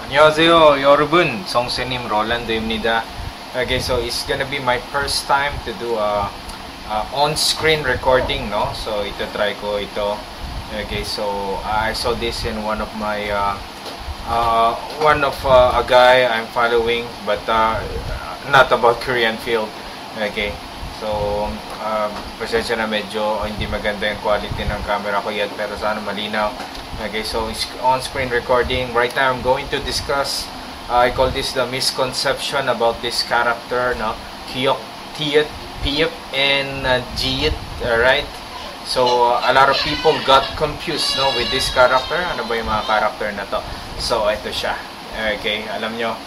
안녕하세요, 여러분. 성세님 롤란드입니다. Okay, so it's gonna be my first time to do a on-screen recording, no? So ito try ko ito. Okay, so I saw this in one of my a guy I'm following, but not about Korean field. Okay, so pasensya na, medyo hindi maganda yung quality ng camera ko yet, pero sana malinaw. Okay, so it's on-screen recording. Right now I'm going to discuss, I call this the misconception about this character, no? Kyok, Tiyet, Piyep, and Jiyet, right? So a lot of people got confused, no, with this character. Ano ba yung mga character na to? So ito siya. Okay, alam nyo,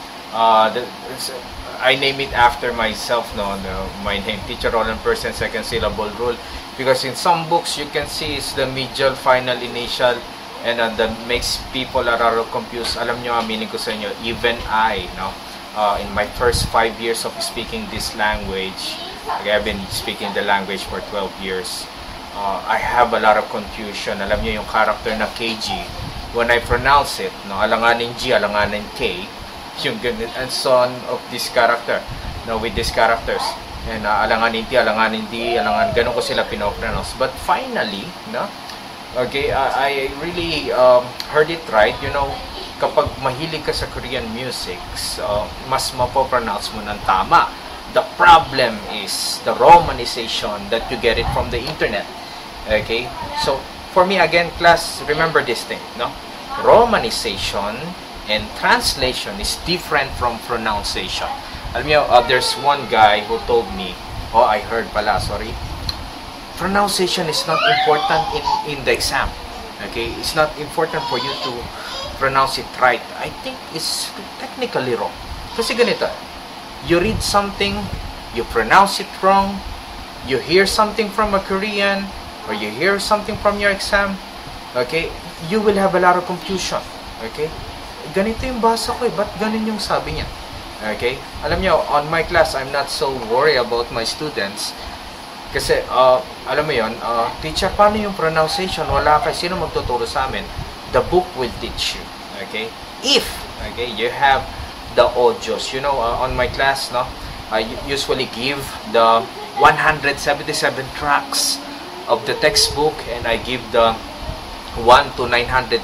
I name it after myself, no? My name, Teacher Roland, first and second syllable rule, because in some books you can see it's the medial, final, initial, and that makes people a little confused. Alam nyo, aminin ko sa inyo, even I, no, in my first 5 years of speaking this language, okay, I've been speaking the language for 12 years, I have a lot of confusion. Alam nyo yung character na KG, when I pronounce it, no, alanganin G, alanganin K, yung ganun, and son of this character, no, with these characters, and alanganin T, alanganin D, alangan, ganun ko sila pinopronounce. But finally, no, okay, I really heard it right. You know, kapag mahilig ka sa Korean music, mas mapopronounce mo ng tama. The problem is the romanization that you get it from the internet. Okay, so for me, again, class, remember this thing, no? Romanization and translation is different from pronunciation. Alam mo, there's one guy who told me, oh, I heard pala, sorry, pronunciation is not important in the exam. Okay, it's not important for you to pronounce it right. I think it's technically wrong. Kasi ganito, you read something, you pronounce it wrong, you hear something from a Korean, or you hear something from your exam, okay, you will have a lot of confusion. Okay, ganito yung basa ko, ba't ganun yung sabi niya? Okay, alam niyo, on my class, I'm not so worried about my students. Kasi, alam mo yun, teacher, paano yung pronunciation? Wala kayo, sino magtuturo sa amin? The book will teach you. Okay? If, okay, you have the audios. You know, on my class, no, I usually give the 177 tracks of the textbook, and I give the 1 to 960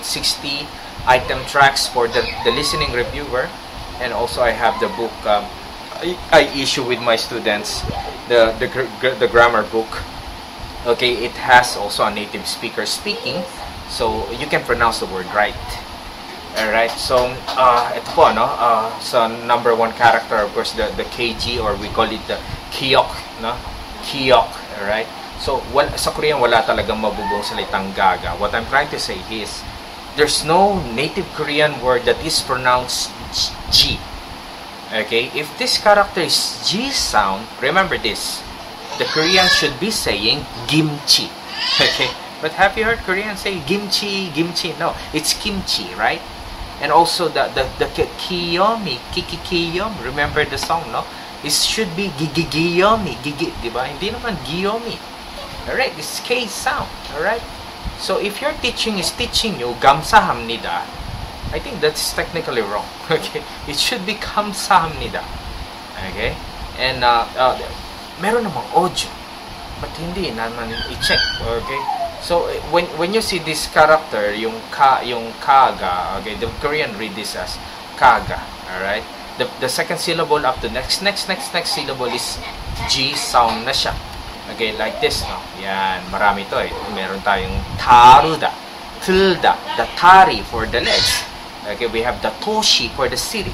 item tracks for the listening reviewer. And also I have the book, I issue with my students the grammar book. Okay, it has also a native speaker speaking, so you can pronounce the word right. Alright, so ito po, no, sa number one character, of course, the KG, or we call it the Kyok, no, Kyok. Alright, so sa Korean wala talagang mabubong salitang gaga. What I'm trying to say is there's no native Korean word that is pronounced G. Okay, if this character is G sound, remember this, the Korean should be saying kimchi. Okay, but have you heard Koreans say kimchi, kimchi? No, it's kimchi, right? And also the kiyomi, kikikiyomi, remember the song, no? It should be gigigiyomi, gigi, diba? Hindi naman giyomi. Alright, it's K sound, alright? So if your teaching is teaching you 감사합니다, I think that's technically wrong. Okay, it should be 감사합니다. Okay, and meron namang audio, but hindi naman i-check. Okay, so when you see this character, yung kaga, okay, the Korean read this as kaga. All right, the second syllable up to next syllable is G sound na siya. Okay, like this, no? Yan, marami to eh. Meron tayong taruda, tilda, the tari for the legs. Okay, we have the toshi for the city.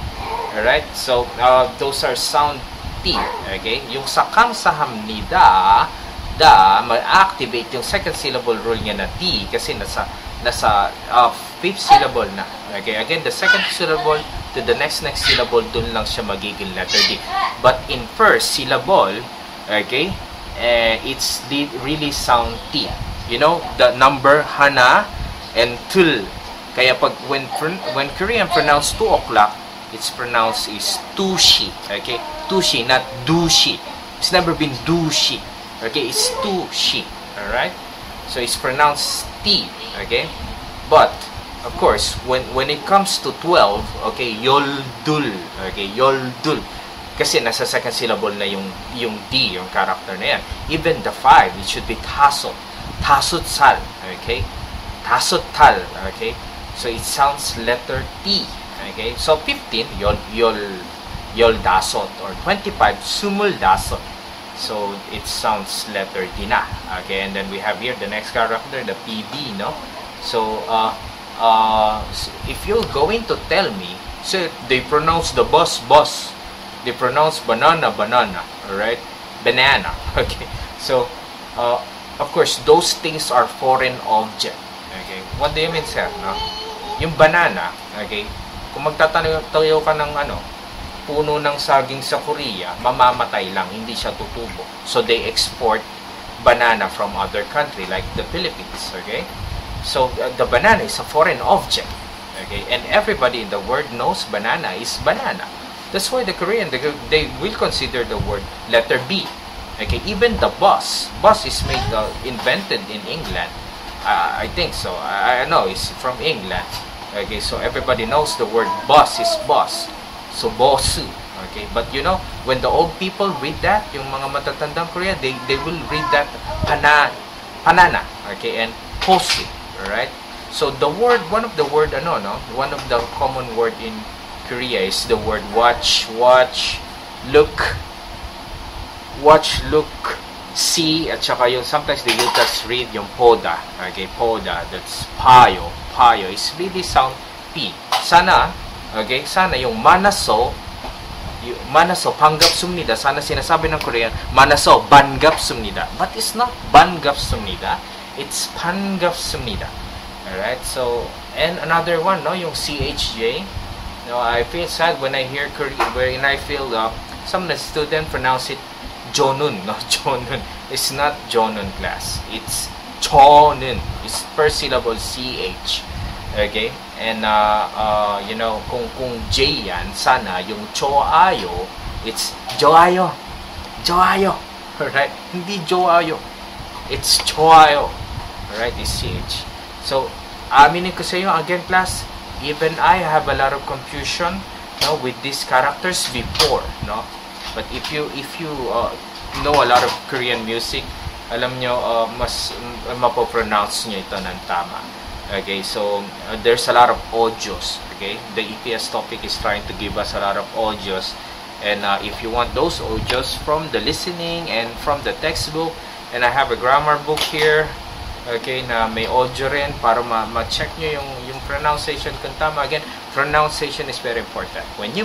Alright, so those are sound T. Okay, yung sa kamsahamnida, ma-activate yung second syllable rule niya na T kasi nasa fifth syllable na. Okay, again, the second syllable to the next syllable, dun lang siya magiging letter D. But in first syllable, okay, it's the really sound T. You know, the number hana and tul. Kaya pag when Korean pronounce 2 o'clock, it's pronounced is tushi. Okay, tushi, not dushi. It's never been dushi. Okay, it's tushi. All right, so it's pronounced T. Okay, but of course, when it comes to 12, okay, yoldul, okay, yoldul. Kasi nasa second syllable na yung D, yung character na yan. Even the 5, it should be tasot. Tasot sal, okay? Tasot tal, okay? So it sounds letter T, okay? So 15, yol dasot, or 25, sumul dasot. So it sounds letter D na, okay? And then we have here the next character, the PB, no? So if you're going to tell me, so they pronounce the boss. They pronounce banana, alright? Banana, okay? So, of course, those things are foreign object, okay? What do you mean, sir, no? Yung banana, okay? Kung magtatayo ka ng puno ng saging sa Korea, mamamatay lang, hindi siya tutubo. So, they export banana from other country, like the Philippines, okay? So, the banana is a foreign object, okay? And everybody in the world knows banana is banana. That's why the Korean, they will consider the word letter B. Okay, even the bus is made, invented in England. I think so. I know it's from England. Okay, so everybody knows the word bus is boss. So bosu. Okay, but you know, when the old people read that, yung mga matatandang Korean, they will read that panana. Okay, and posu. Alright. So the word, one of the common word in Korea is the word watch, look, see, at saka yung sometimes they use us read yung poda, okay, poda, that's payo is really sound P. Sana, okay, sana yung manaso panggapsumnida, sana sinasabi ng Korean, manaso banggapsumnida, but it's not banggapsumnida, it's panggapsumnida. Alright, so, and another one, no, yung CHJ. No, I feel sad when I hear Korean, when I feel some student pronounce it Jonun. No, Jonun. It's not Jonun, class. It's Chonun. It's per syllable CH. Okay? And you know, kung J yan, sana yung Choayo, it's Joayo. Alright? Hindi Joayo. It's Choayo. Alright? It's CH. So, aminin ko sa iyo again, class, even I have a lot of confusion, no, with these characters before, no. But if you know a lot of Korean music, alam nyo, mas mapopronounce nyo ito ng tama. Okay, so there's a lot of audios. Okay, the EPS topic is trying to give us a lot of audios, and if you want those audios from the listening and from the textbook, and I have a grammar book here. Okay, na may audio rin para ma-check nyo yung pronunciation kung tama. Again, pronunciation is very important. When you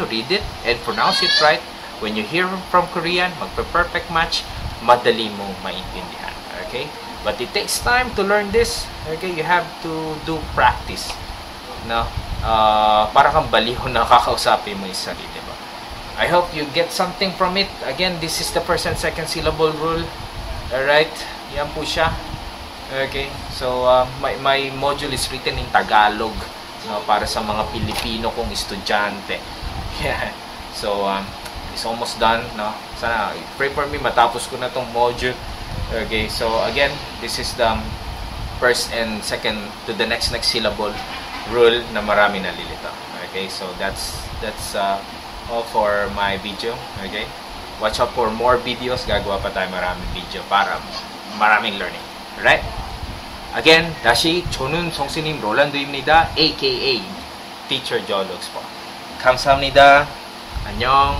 read it and pronounce it right, when you hear from Korean, magpa-perfect match, madali mong maintindihan. Okay? But it takes time to learn this. Okay? You have to do practice. No? Para kang baliho na kakausapin mo yung sarili mo. I hope you get something from it. Again, this is the first and second syllable rule. Alright? Yan po siya. Okay, so my module is written in Tagalog, no, para sa mga Pilipino kong estudyante. Yeah. So it's almost done, no. Sana pray for me matapos ko na tong module. Okay, so again, this is the first and second to the next syllable rule na marami nalilito. Okay, so that's all for my video. Okay, watch out for more videos. Gagawa pa tayo maraming video para maraming learning. Alright? Again, 다시 저는 성스님 롤란드입니다. aka Teacher Jologs po. 감사합니다. 안녕.